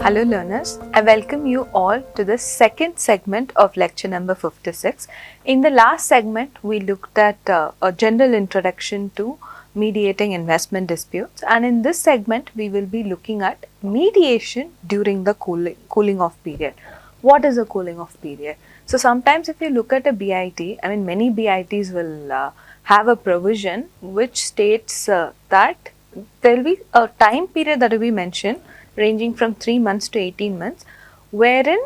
Hello learners, I welcome you all to the second segment of lecture number 56. In the last segment, we looked at a general introduction to mediating investment disputes, and in this segment, we will be looking at mediation during the cooling off period. What is a cooling off period? So sometimes if you look at a BIT, many BITs will have a provision which states that there will be a time period that will be mentioned ranging from 3 months to 18 months, wherein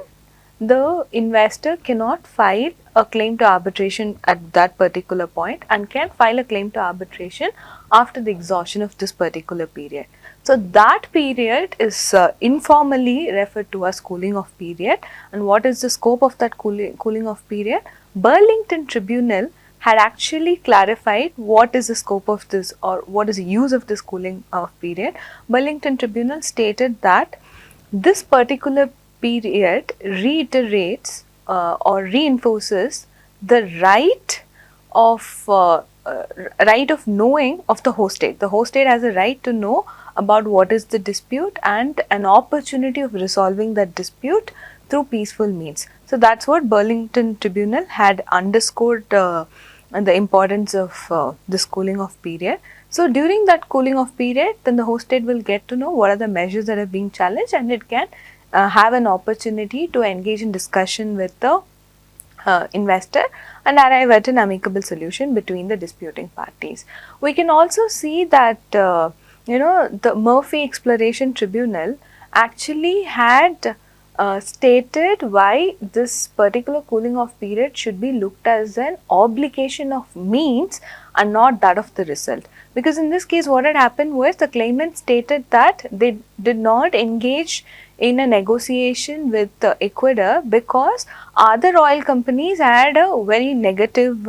the investor cannot file a claim to arbitration at that particular point and can file a claim to arbitration after the exhaustion of this particular period. So that period is informally referred to as cooling off period. And what is the scope of that cooling off period? Burlington Tribunal had actually clarified what is the scope of this or what is the use of this cooling off period. Burlington Tribunal stated that this particular period reiterates or reinforces the right of knowing of the host state. The host state has a right to know about what is the dispute and an opportunity of resolving that dispute through peaceful means. So that's what Burlington Tribunal had underscored the importance of this cooling off period. So during that cooling off period, then the host state will get to know what are the measures that are being challenged, and it can have an opportunity to engage in discussion with the investor and arrive at an amicable solution between the disputing parties. We can also see that the Murphy Exploration Tribunal actually had stated why this particular cooling off period should be looked as an obligation of means and not that of the result. Because in this case, what had happened was the claimant stated that they did not engage in a negotiation with Ecuador because other oil companies had a very negative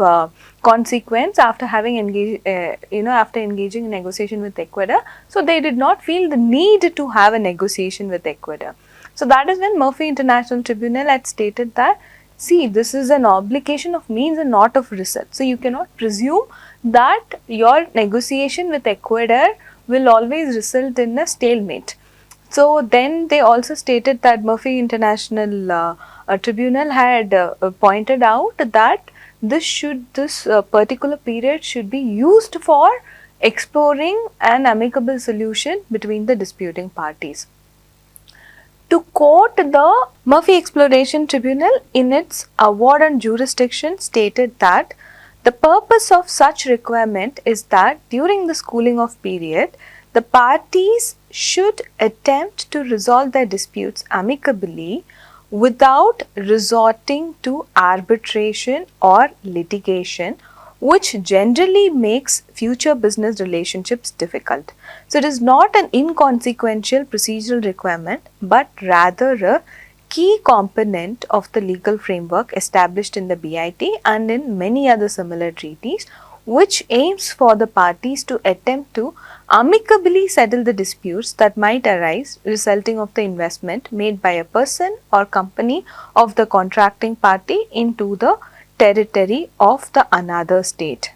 consequence after having after engaging in negotiation with Ecuador. So they did not feel the need to have a negotiation with Ecuador. So that is when Murphy International Tribunal had stated that, see, this is an obligation of means and not of result. So you cannot presume that your negotiation with Ecuador will always result in a stalemate. So then they also stated that Murphy International Tribunal had pointed out that this particular period should be used for exploring an amicable solution between the disputing parties. To quote the Murphy Exploration Tribunal in its award on jurisdiction stated that the purpose of such requirement is that during this cooling off period, the parties should attempt to resolve their disputes amicably without resorting to arbitration or litigation, which generally makes future business relationships difficult. So it is not an inconsequential procedural requirement, but rather a key component of the legal framework established in the BIT and in many other similar treaties, which aims for the parties to attempt to amicably settle the disputes that might arise resulting of the investment made by a person or company of the contracting party into the territory of the another state.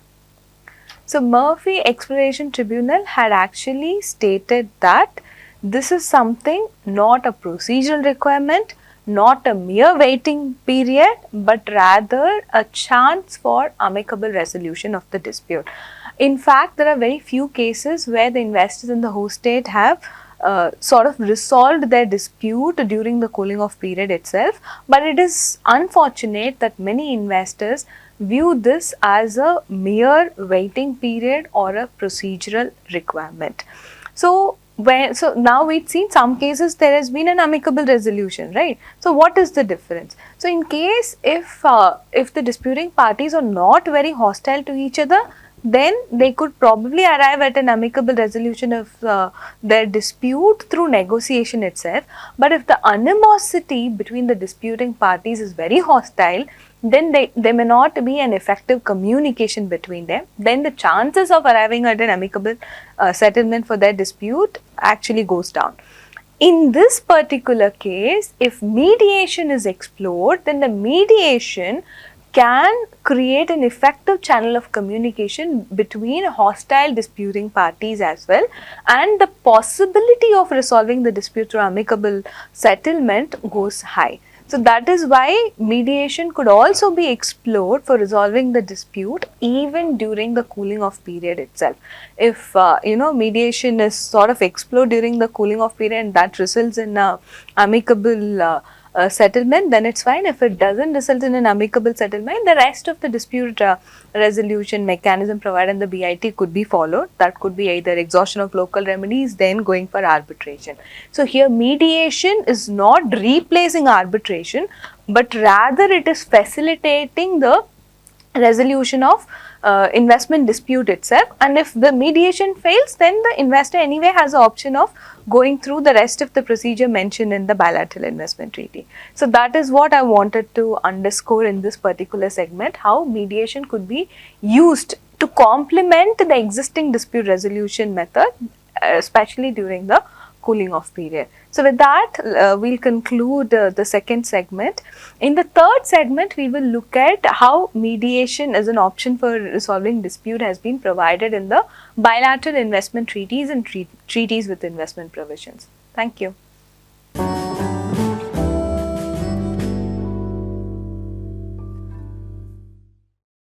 So Murphy Exploration Tribunal had actually stated that this is something not a procedural requirement, not a mere waiting period, but rather a chance for amicable resolution of the dispute. In fact, there are very few cases where the investors in the host state have sort of resolved their dispute during the cooling off period itself, but it is unfortunate that many investors view this as a mere waiting period or a procedural requirement. So now we've seen some cases there has been an amicable resolution, right? So what is the difference? So in case if the disputing parties are not very hostile to each other, then they could probably arrive at an amicable resolution of their dispute through negotiation itself. But if the animosity between the disputing parties is very hostile, then there may not be an effective communication between them. Then the chances of arriving at an amicable settlement for their dispute actually goes down. In this particular case, if mediation is explored, then the mediation can create an effective channel of communication between hostile disputing parties as well, and the possibility of resolving the dispute through amicable settlement goes high. So that is why mediation could also be explored for resolving the dispute even during the cooling off period itself. If mediation is sort of explored during the cooling off period and that results in a amicable settlement, then it's fine. If it doesn't result in an amicable settlement, the rest of the dispute resolution mechanism provided in the BIT could be followed. That could be either exhaustion of local remedies, then going for arbitration. So here mediation is not replacing arbitration, but rather it is facilitating the resolution of investment dispute itself, and if the mediation fails, then the investor anyway has the option of going through the rest of the procedure mentioned in the bilateral investment treaty. So that is what I wanted to underscore in this particular segment, how mediation could be used to complement the existing dispute resolution method, especially during the cooling off period. So with that, we'll conclude the second segment. In the third segment, we will look at how mediation as an option for resolving dispute has been provided in the bilateral investment treaties and treaties with investment provisions. Thank you.